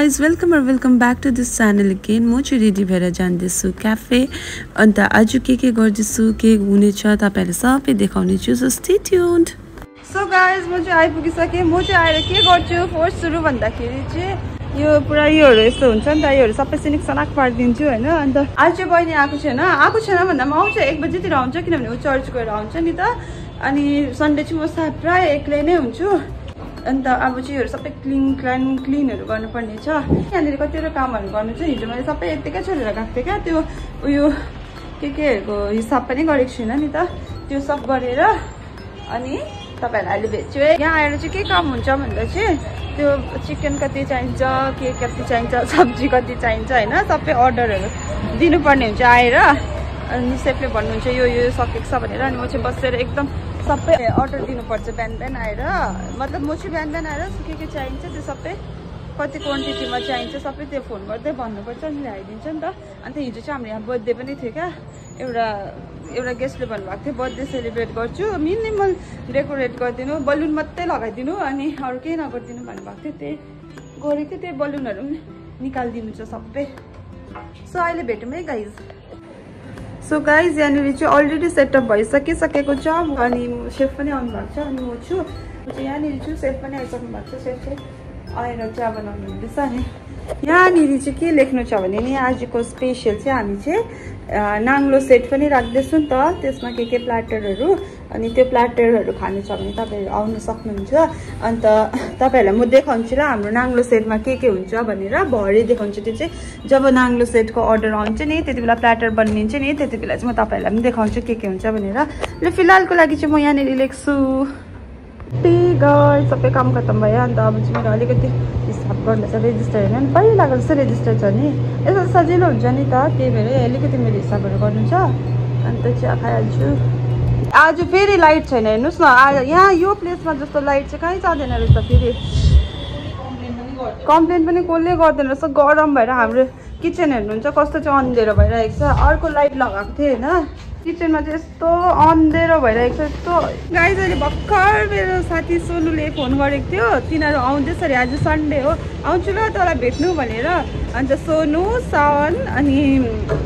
guys, welcome back to this channel again. म चाहिँ ready भएर जान्दैछु क्याफे अन्त आज के गर्दैछु के हुनेछ तपाईहरुले सबै देखाउने छु so stay tuned. So guys म चाहिँ आइपुगिसके म चाहिँ आएर के गर्छु फर्स्ट सुरु भन्दाखेरि चाहिँ यो पुरा योहरु यस्तो हुन्छ नि त योहरु सबै सिनिक सनाक पार्दिन्छु हैन। अन्त आज चाहिँ बहिनी आएको छैन भन्दा म आउँछ 1 बजेतिर आउँछ किनभने उ चर्च गएर आउँछ नि त। अनि सन्डे चाहिँ म प्राय एक्लै नै हुन्छु। अन्त अब चाहिँ योहरु सबै क्लिनहरु गर्नुपर्ने छ। यहाँनिर कतिवटा कामहरु गर्नु छ। हिजो मैले सबै यतिकै छोडेर गएको थिएँ क्या त्यो उयो केहरुको हिसाब पनि गरेको छैन नि त। त्यो सब गरेर अनि तपाईहरुलाई अहिले भेट्छु है। यहाँ आएर चाहिँ के काम हुन्छ भन्दा चाहिँ त्यो चिकन कति चाहिन्छ के कति चाहिन्छ सब्जी कति चाहिन्छ हैन सबै अर्डरहरु दिनुपर्ने हुन्छ आएर। अनि सेफले भन्नुहुन्छ यो सकेको छ भनेर अनि म चाहिँ बसेर एकदम सबै अर्डर दिनुपर्छ बिहान आएर। मतलब म चाहिँ बिहान आएर के चाहिन्छ त्यो सबै कति क्वान्टिटीमा चाहिन्छ सबै त्यो फोन गर्दै भन्नुपर्छ अनि ल्याइदिन्छ नि त। अन्त हिजो चाहिँ हाम्रो यहाँ बर्थडे पनि थियो क्या। एउटा गेस्टले भन्नुभएको थियो बर्थडे सेलिब्रेट गर्छु मिनिमल डेकोरेट गरिदिनु बलुन मात्रै लगाइदिनु अनि अरू केही नगरिदिनु भन्नुभएको थियो। त्यही गरेको त्यो बलुनहरु पनि निकालिदिनु छ सबै। सो अहिले भेटौँ है गाइज। सो गाइज यहाँनिर चाहिँ अलरेडी सेटअप भइसकेको छ अनि सेफ पनि आउनु भएको छ अनि म छु यहाँनिर छु सेफ पनि आइसक्नु भएको छ। सेफ चाहिँ आएर चिया बनाउनु हुँदैछ। अनि यहाँनिर चाहिँ के लेख्नु छ भने नि आजको स्पेसल चाहिँ हामी चाहिँ नाङ्लो सेट पनि राख्दैछु नि त। त्यसमा के प्ल्याटरहरू अनि त्यो प्ल्याटरहरू खानु छ भने तपाईहरु आउन सक्नुहुन्छ। अन्त तपाईहरुलाई म देखाउँछु ल हाम्रो नाङ्लो सेटमा के हुन्छ भनेर भरे देखाउँछु। त्यो चाहिँ जब नाङ्लो सेटको अर्डर आउँछ नि त्यति बेला प्ल्याटर बनिन्छ नि त्यति बेला चाहिँ म तपाईहरुलाई पनि देखाउँछु के हुन्छ भनेर। ल फिलहालको लागि चाहिँ म यहाँनिर लेख्छु सबै काम खत्तम भयो। अन्त अब चाहिँ मेरो अलिकति हिसाब गर्नु छ रेजिस्टर होइन पहिलाको जस्तो रेजिस्टर छ नि यसो सजिलो हुन्छ नि त। त्यही भएर अलिकति मेरो हिसाबहरू गर्नु छ। अन्त चिया खाइहाल्छु। आज फेरि लाइट छैन हेर्नुहोस् न। आज यहाँ यो प्लेसमा जस्तो लाइट चाहिँ कहीँ जाँदैन रहेछ। फेरि कम्प्लेन पनि कसले गर्दैन रहेछ। गरम भएर हाम्रो किचन हेर्नुहुन्छ कस्तो चाहिँ अँधेरो भइरहेको छ। अर्को लाइट लगाएको थिएँ होइन किचनमा चाहिँ यस्तो अँधेरो भइरहेको छ। यस्तो गाइज अहिले भर्खर मेरो साथी सोनुले फोन गरेको थियो तिनीहरू आउँदैछ अरे आज सन्डे हो आउँछु ल तँलाई भेट्नु भनेर। अन्त सोनु सावन अनि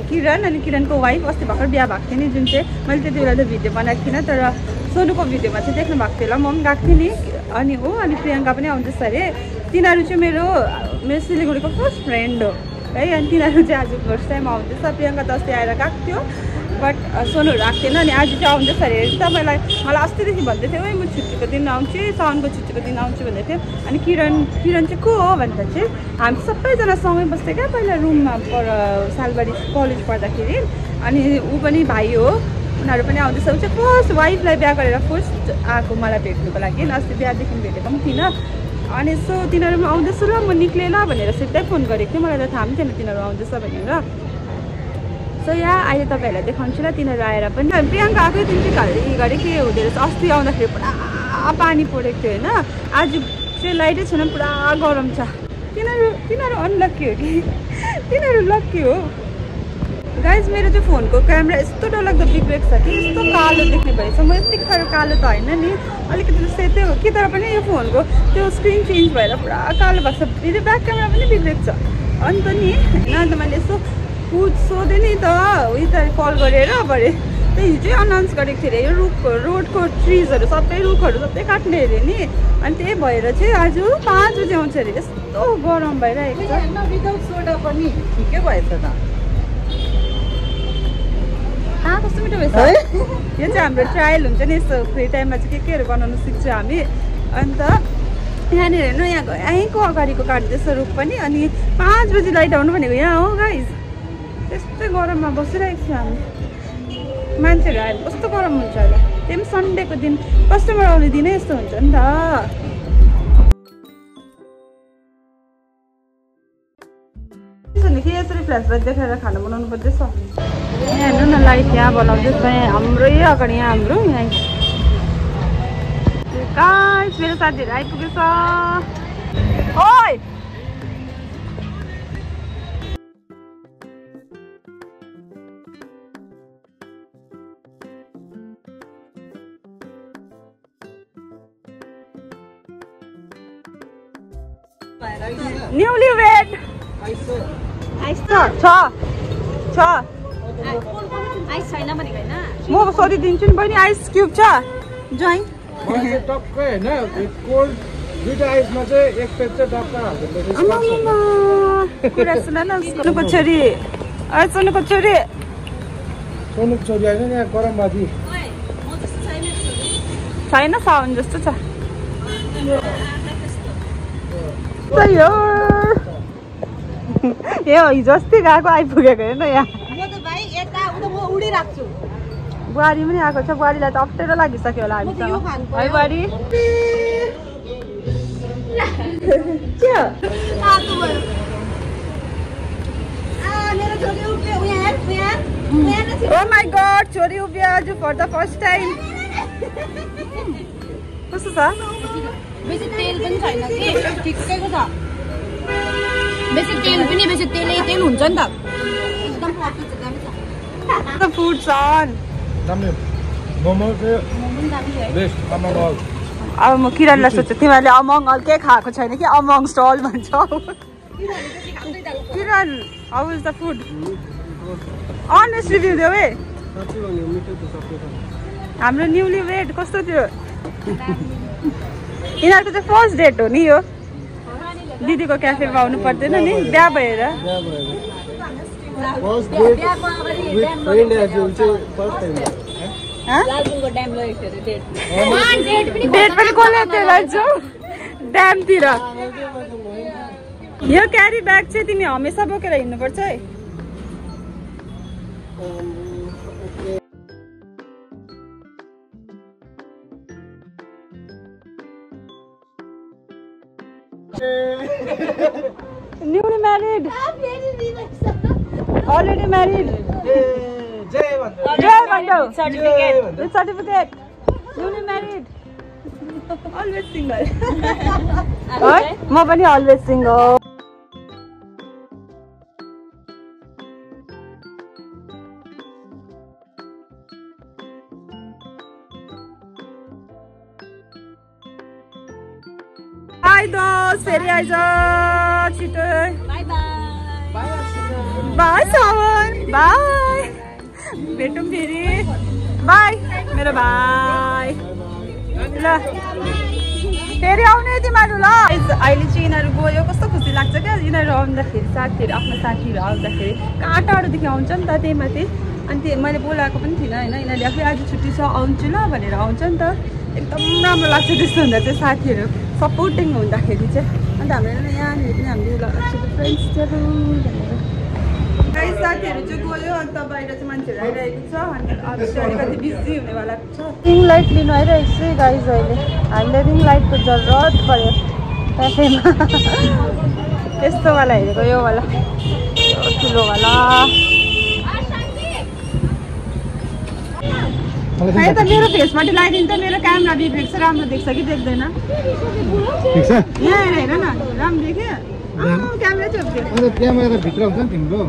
किरणको वाइफ अस्ति भर्खर बिहा भएको थियो नि जुन चाहिँ मैले त्यति बेला त भिडियो बनाएको थिइनँ तर सोनुको भिडियोमा चाहिँ देख्नु भएको थियो ल म पनि गएको थिएँ नि। अनि प्रियङ्का पनि आउँदैछ अरे। तिनीहरू चाहिँ मेरो सिलगढीको फर्स्ट फ्रेन्ड हो है। अनि तिनीहरू चाहिँ आज फर्स्ट टाइम आउँदैछ। प्रियङ्का त अस्ति आएर गएको थियो बट सोनुहरू आएको थिएन। अनि आज चाहिँ आउँदैछ अरे मलाई अस्तिदेखि भन्दै थियो म छुट्टीको दिन आउँछु साउनको छुट्टीको दिन आउँछु भन्दै थियो। अनि किरण चाहिँ को हो भन्दा चाहिँ हामी सबैजना सँगै बस्थ्यो क्या पहिला रुममा सालबारी कलेज पढ्दाखेरि। अनि ऊ पनि भाइ हो उनीहरू पनि आउँदैछ। ऊ चाहिँ फर्स्ट वाइफलाई बिहा गरेर फर्स्ट आएको मलाई भेट्नुको लागि अस्ति बिहादेखि भेटेको पनि थिइनँ। अनि सो तिनीहरू पनि आउँदैछु ल म निक्लेँ ल भनेर सिधै फोन गरेको थिएँ। मलाई त थाहा पनि थिएन तिनीहरू आउँदैछ भनेर। सो यहाँ अहिले तपाईँहरूलाई देखाउँछु ल तिनीहरू आएर पनि। प्रियङ्का आएकै दिन चाहिँ घरि के हुँदो रहेछ अस्ति आउँदाखेरि पुरा पानी परेको थियो होइन। आज चाहिँ लाइटै छैन पुरा गरम छ। तिनीहरू अनलक्की हो कि तिनीहरू लक्की हो। गाइज मेरो चाहिँ फोनको क्यामेरा यस्तो डरलाग्दो बिग्रेको छ कि यस्तो कालो देख्ने भएछ। म यति साह्रो कालो त होइन नि अलिकति सेतै हो कि तर पनि यो फोनको त्यो स्क्रिन चेन्ज भएर पुरा कालो भएको छ। फेरि ब्याक क्यामेरा पनि बिग्रेको छ। अन्त नि होइन अन्त मैले यसो सोधेँ नि त उयो कल गरेर भरे त्यही हिजै अनाउन्स गरेको थियो अरे यो रोडको ट्रिजहरू सबै रुखहरू सबै काट्ने अरे नि। अनि त्यही भएर चाहिँ आज 5 बजी आउँछ अरे। यस्तो गरम भइरहेको छ। विदाउट सोडा पनि ठिकै भएछ त। कस्तो मिठो भएछ यो चाहिँ हाम्रो ट्रायल हुन्छ नि यस्तो फ्री टाइममा चाहिँ केहरू बनाउनु सिक्छौँ हामी। अन्त यहाँनिर हेर्नु यहीँको अगाडिको काट्दैछ रुख पनि। अनि 5 बजी लाइट आउनु भनेको यहाँ हो गाइज। त्यस्तै गरममा बसिरहेको छ हामी मान्छेहरू आयो कस्तो गरम हुन्छ होला। त्यही पनि सन्डेको दिन कस्टमर आउने दिनै यस्तो हुन्छ नि त। यसरी फ्ल्यासलाइट देखाएर खाना बनाउनु पर्दैछ। यहाँ हेर्नु न लाइट यहाँ बनाउँदैछ यहाँ हाम्रै अगाडि यहाँ हाम्रो यहाँ गाइस मेरो साथीहरू आइपुगेछ। ओइ न्यूली वेड म सोधिदिन्छु नि बहिनी आइस क्युब छ ज्वाइन कुरा सुन न सोनुको छोरी सोनुको छोरी छैन साउन जस्तो छ ए हिजो अस्ति गएको आइपुगेको हेर्न यहाँ बुहारी पनि आएको छ बुहारीलाई त अप्ठ्यारो लागिसक्यो होला हामीसँग है बुहारी Oh my god, छोरी उभियो आज for the first time. कस्तो छ? बेसी तेल पनि छैन कि ठिक्कैको छ बेसी तेल हुन्छ नि त एकदम परफेक्ट छ दामी छ The food's on. दामी मोमो चाहिँ बेस्ट अमंग ऑल अब म किरणलाई सोध्छु तिमीहरूले अमंग ऑल के खाएको छैन कि अमंग स्टल भन्छौ किरण how is the food? Honest review देऊ है हाम्रो न्यूली वेड कस्तो थियो यिनीहरूको चाहिँ फर्स्ट डेट हो नि यो दिदीको क्याफेमा आउनु पर्दैन नि बिहा भएर डेट पनि कसले लान्छौ ड्यामतिर यो क्यारी ब्याग चाहिँ तिमी हमेसा बोकेर हिँड्नुपर्छ है Newly married. Already married. Jay Bando. Certificate. With certificate. Newly married. Always single. What? म पनि always single. Bye दोस्त फेरि आइज छिटो bye bye by Sawan by भेटौँ फेरि बाई मेरो भाइ ल फेरि आउने तिमीहरू ल अहिले चाहिँ यिनीहरू गयो कस्तो खुसी लाग्छ क्या यिनीहरू आउँदाखेरि साथीहरू आफ्नो साथीहरू आउँदाखेरि कहाँ टाढोदेखि आउँछ नि त त्यही माथि अनि मैले बोलाएको पनि थिइनँ होइन यिनीहरूले आफै आज छुट्टी छ आउँछु ल भनेर आउँछ नि त एकदम राम्रो लाग्छ त्यस्तो हुँदा चाहिँ साथीहरू सपोर्टिङ हुँदाखेरि चाहिँ अन्त हाम्रो यहाँनिर पनि हामीले फ्रेन्ड्सहरू साथीहरू चाहिँ गयो अन्त बाहिर चाहिँ मान्छेहरू आइरहेको छ अनि अब चाहिँ अलिकति बिजी हुनेवाला छ रिङ लाइट लिनु आइरहेको छु गाइज अहिले हामीले रिङ लाइटको जरुरत पऱ्यो क्याफेमा यस्तोवाला हेरेको योवाला ठुलोवाला है त मेरो फेसपट्टि लगाइदिनु त मेरो क्यामेरा बिग्रेको छ राम्रो देख्छ कि देख्दैन यहाँ हेर न राम्रो देख्यो क्यामेरा चाहिँ क्यामेरा त भित्र हुन्छ नि तिम्रो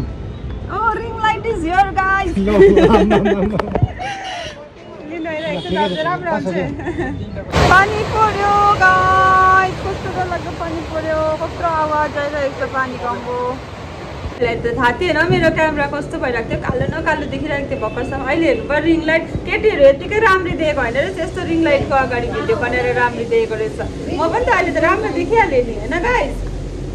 Oh, ring light is here, guys. पानी पर्यो गाइस कस्तो डरलाग्दो पानी पर्यो कस्तो आवाज आइरहेको छ पानीको अम्बो मलाई त थाहा थिएन मेरो क्यामेरा कस्तो भइरहेको थियो कालो न कालो देखिरहेको थियो भर्खरसम्म अहिले हेर्नु पर्यो रिङ लाइट केटीहरू यतिकै राम्ररी देखेको होइन रहेछ यस्तो रिङ लाइटको अगाडि भिडियो बनाएर राम्ररी देखेको रहेछ म पनि त अहिले त राम्रो देखिहालेँ नि होइन guys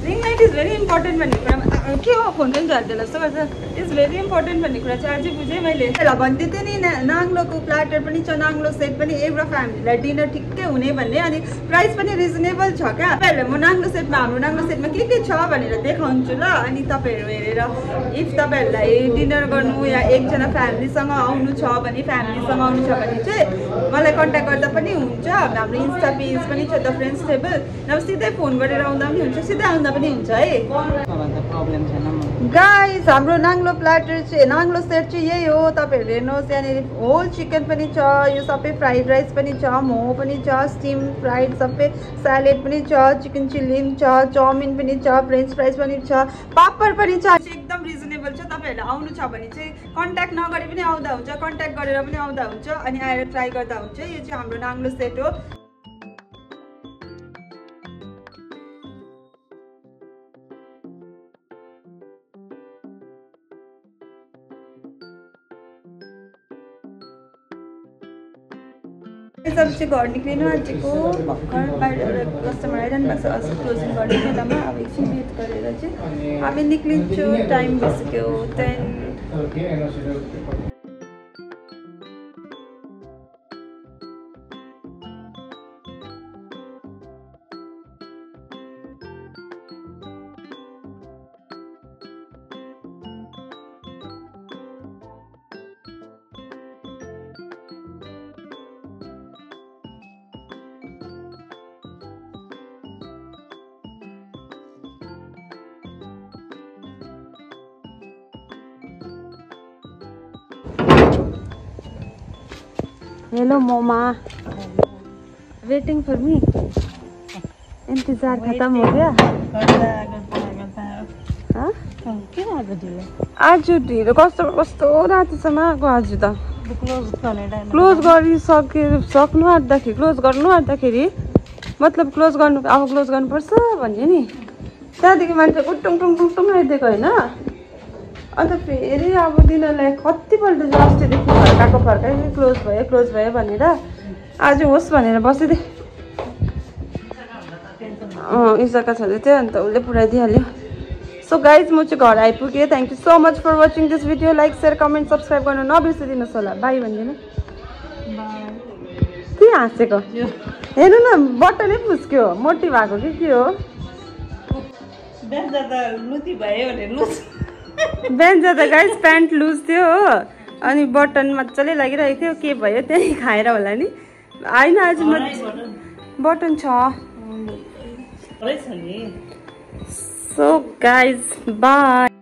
ring light is very important भन्ने कुरा के हो फोन पनि झार्दैन जस्तो गर्छ इज भेरी इम्पोर्टेन्ट भन्ने कुरा चाहिँ अझै बुझेँ मैले भन्दै थिएँ नि नाङ्लोको प्लाटर पनि छ नाङ्लो सेट पनि एउटा फ्यामिलीलाई डिनर ठिक्कै हुने भन्ने अनि प्राइस पनि रिजनेबल छ क्या तपाईँहरूलाई म नाङ्लो सेटमा हाम्रो नाङ्लो सेटमा के छ भनेर देखाउँछु ल अनि तपाईँहरू हेरेर इफ तपाईँहरूलाई डिनर गर्नु या एकजना फ्यामिलीसँग आउनु छ भने चाहिँ मलाई कन्ट्याक्ट गर्दा पनि हुन्छ हाम्रो इन्स्टा पेज पनि छ द फ्रेन्ड्स टेबल नभए सिधै फोन गरेर आउँदा पनि हुन्छ सिधै आउँदा पनि हुन्छ है गाइस हाम्रो नाङ्लो प्लाटर चाहिँ नाङ्लो सेट चाहिँ यही हो तपाईँहरूले हेर्नुहोस् यहाँनिर होल चिकन पनि छ यो सबै फ्राइड राइस पनि छ मोमो पनि छ स्टिम फ्राइड सबै स्यालेड पनि छ चिकन चिल्ली पनि छ चाउमिन पनि छ फ्रेन्च फ्राइज पनि छ पापड पनि छ एकदम रिजनेबल छ तपाईँहरूलाई आउनु छ भने चाहिँ कन्ट्याक्ट नगरे पनि आउँदा हुन्छ कन्ट्याक्ट गरेर पनि आउँदा हुन्छ अनि आएर ट्राई गर्दा हुन्छ यो चाहिँ हाम्रो नाङ्लो सेट हो त्यसपछि चाहिँ घर निक्लिनु आँटेको भर्खर बाहिर कस्टमर आइरहनु भएको छ अस्ति क्लोजिङ गर्ने बेलामा अब एकछिन वेट गरेर चाहिँ हामी निक्लिन्छु टाइम भइसक्यो 10 Hello, Mama. Waiting for me. इंतजार खत्म हो गया? हाँ? आज ढिलो कस्टमर कस्तो रातिसम्म आएको आज त क्लोज सक्नु आँट्दाखेरि क्लोज गर्नु आँट्दाखेरि मतलब क्लोज गर्नु अब क्लोज गर्नुपर्छ भन्यो नि त्यहाँदेखि मान्छे टुङ टुङ टुङ टुङ आइदिएको होइन अन्त फेरि अब दिनलाई कतिपल्ट अस्तिदेखि फर्काएको क्लोज भयो भनेर आज होस् भनेर बसिदिएँ इसाका छँदै थियो अन्त उसले पुऱ्याइदिइहाल्यो सो गाइज म चाहिँ घर आइपुगेँ thank you so much for watching this video like share comment subscribe गर्नु नबिर्सिदिनुहोस् होला बाई भनिदिनु के हाँसेको हेर्नु न बट्टनै फुस्क्यो मोटी भएको कि के हो बिहान जाँदा गाइज प्यान्ट लुज थियो हो अनि बटन मजाले लागिरहेको थियो के भयो त्यही खाएर होला नि होइन आज बटन छ सो गाइज बाई